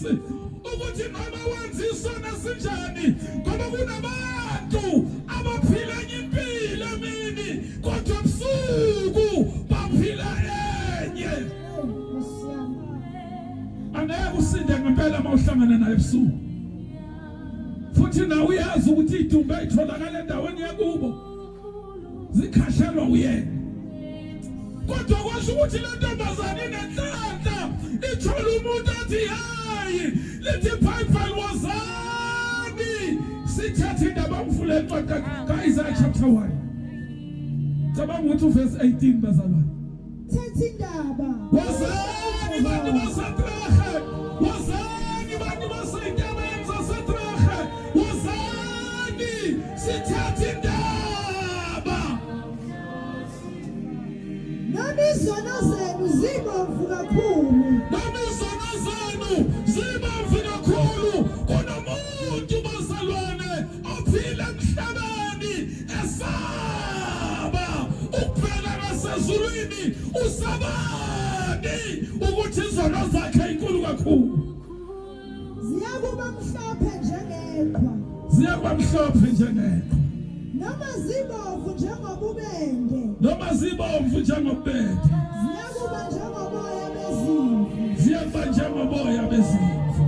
ngiyakufundisa ukuthi noma wenza isona sinjani ngoba kunabantu abaphila impilo emini kodwa ebusuku baphila enye. Angeke usinde ngempela mawuhlangana naye ebusuku. Futhi nawe uyazi ukuthi idumbe ayitholakala endaweni yakubo zikhashelwa uyena. Kodwa kwasho ukuthi le ntombazane inenhlanhla ithola umuntu athi hayi lithi iBhayibheli wozani sithatha indaba umfule encwadi kaIsaiah chapter 1. Cabanga ukuthi uverse 18 bazalwane. Thatha indaba. Wozani bantu baseTrehe, wozani bantu baseNtabeni zaseTrehe, wozani sithatha indaba. Nami izono zenu zibomvu kakhulu. Nami izono zenu zibomvu kakhulu. Kunomuntu bazalwane ophila emhlabeni esaba ukubheka nasezulwini usabani ukuthi izono zakhe inkulu kakhulu. Ziyakuba mhlophe njengeqhwa. Ziyakuba mhlophe njengeqhwa. Noma zibomvu njengobubende. Noma zibomvu njengobubende. Ziyakuba njengoboya bezimvu. Ziyakuba njengoboya bezimvu.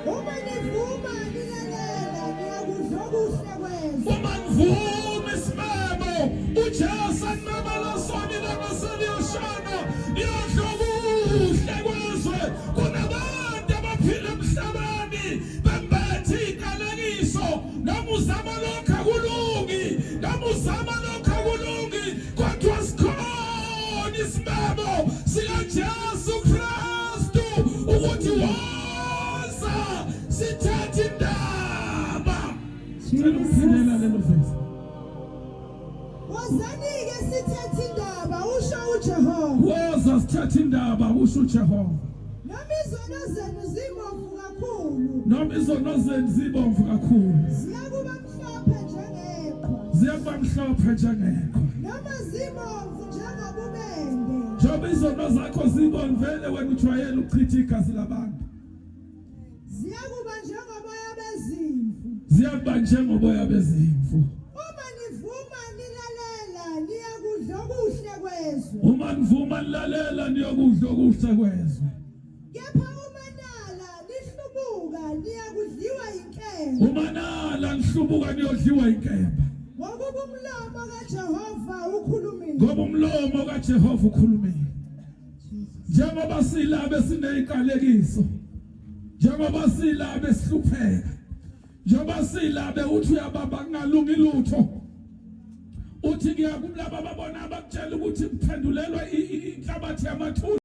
Uma nivuma nilalela niyakudla okuhle kwezwe. Uma nivuma isimemo uJesu anamala soni langaseliyoshana niyodla okuhle kwezwe. Kunabantu abaphila emhlabeni bembethe iqalekiso noma uzama lokhu akulungi noma uzama lokhu akulungi kodwa sikhona isimemo sikaJesu Kristu ukuthi woza sithathe indaba. Ngicela lelo verse. Wozani-ke sithathe indaba usho uJehova. Woza sithathe indaba usho uJehova. Noma izono zenu zibomvu kakhulu. Noma izono zenu zibomvu kakhulu. Ziyakuba mhlophe njengeqhwa. Ziyakuba mhlophe njengeqhwa. Noma zibomvu njengobubende. Njengoba izono zakho zibomvele wena ujwayele ukuchitha igazi labantu. Ziyakuba njengoboya bezimvu. Ziyakuba njengoboya bezimvu. Uma nivuma nilalela niyakudla okuhle kwezwe. Uma nivuma nilalela niyokudla okuhle kwezwe. Kepha uma nala nihlubuka niyakudliwa inkemba. Uma nala nihlubuka niyodliwa inkemba. Ngoba umlomo kaJehova ukhulumile. Ngoba umlomo kaJehova ukhulumile. Njengoba silabo sineyiqalekiso. Njengoba silabo esihlupheka. Njengoba silabo uthi uyababa kungalungi lutho. Uthi kuya kumlaba ababona abakutshela ukuthi kuphendulelwa inhlabathi yamathuna.